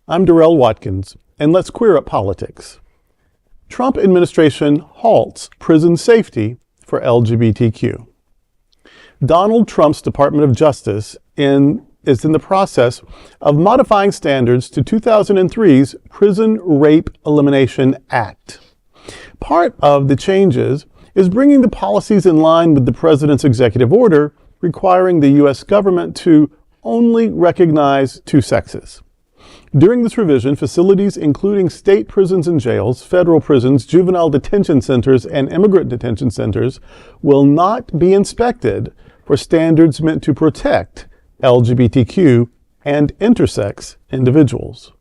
I'm Darrell Watkins, and let's queer up politics. Trump administration halts prison safety for LGBTQ. Donald Trump's Department of Justice is in the process of modifying standards to 2003's Prison Rape Elimination Act. Part of the changes is bringing the policies in line with the president's executive order requiring the U.S. government to only recognize two sexes. During this revision, facilities including state prisons and jails, federal prisons, juvenile detention centers, and immigrant detention centers will not be inspected for standards meant to protect LGBTQ and intersex individuals.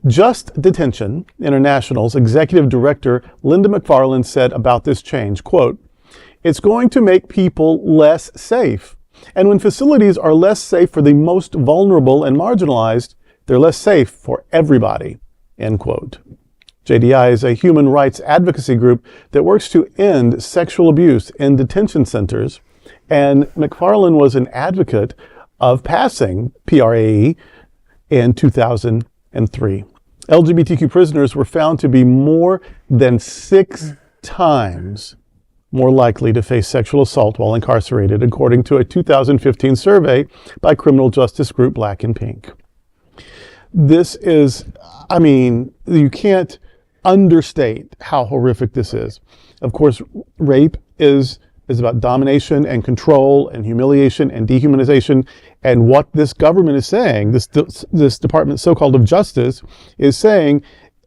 Just Detention International's executive director, Linda McFarlane, said about this change, quote, "It's going to make people less safe. And when facilities are less safe for the most vulnerable and marginalized, they're less safe for everybody," end quote. JDI is a human rights advocacy group that works to end sexual abuse in detention centers, and McFarlane was an advocate of passing PRAE in 2003. LGBTQ prisoners were found to be more than 6 times more likely to face sexual assault while incarcerated, according to a 2015 survey by criminal justice group Black and Pink. This is, you can't understate how horrific this is. Of course, rape is about domination and control and humiliation and dehumanization. And what this government is saying, this Department so-called of Justice is saying,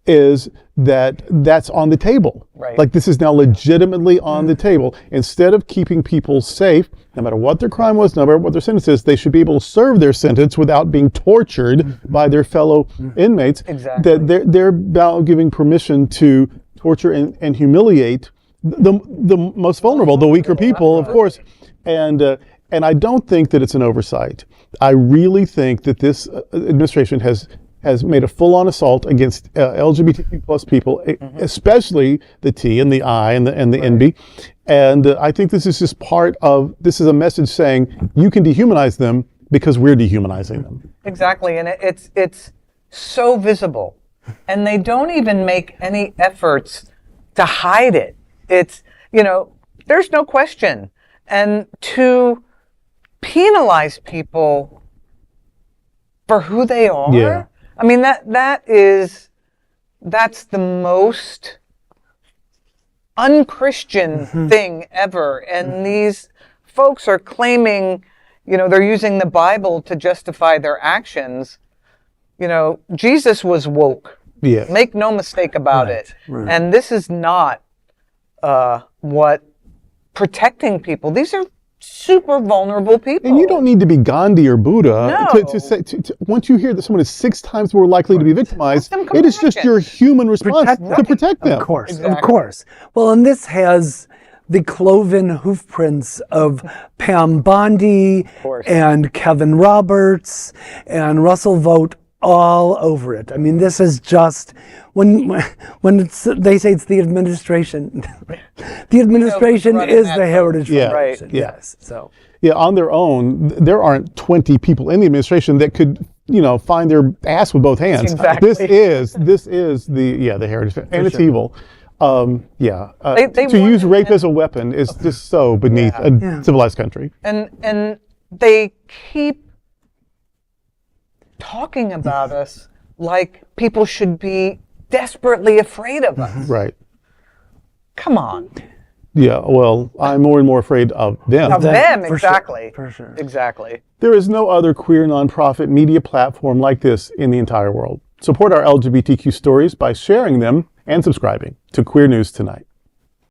is that that's on the table. Right. Like, this is now legitimately on the table. Instead of keeping people safe, no matter what their crime was, no matter what their sentence is, they should be able to serve their sentence without being tortured by their fellow inmates. Exactly. That they're now giving permission to torture and humiliate the most vulnerable, the weaker people, of course. And I don't think that it's an oversight. I really think that this administration has made a full-on assault against LGBTQ plus people, especially the T and the I and the NB. And I think this is just this is a message saying you can dehumanize them because we're dehumanizing them. Exactly, and it's so visible. And they don't even make any efforts to hide it. It's, there's no question. And to penalize people for who they are, yeah. That's the most unchristian thing ever. And these folks are claiming, they're using the Bible to justify their actions. Jesus was woke. Yeah. Make no mistake about it. Right. And this is not what protecting people. These are super vulnerable people. And you don't need to be Gandhi or Buddha No. to say, once you hear that someone is 6 times more likely to be victimized, Let them it is just come your human response to protect them. Of course, Exactly. of course. Well, and this has the cloven hoofprints of Pam Bondi and Kevin Roberts and Russell Vogt all over it. This is just, when they say it's the administration, the administration is the Heritage Foundation. Right. Yes. So. Yeah, on their own, there aren't 20 people in the administration that could, find their ass with both hands. Exactly. This is the Heritage Foundation, and it's evil. They to use rape as a weapon is just so beneath a civilized country. And they keep talking about us like people should be desperately afraid of us. Right. Come on. Yeah, well, I'm more and more afraid of them. Of them, For exactly. sure, for sure. Exactly. There is no other queer nonprofit media platform like this in the entire world. Support our LGBTQ stories by sharing them and subscribing to Queer News Tonight.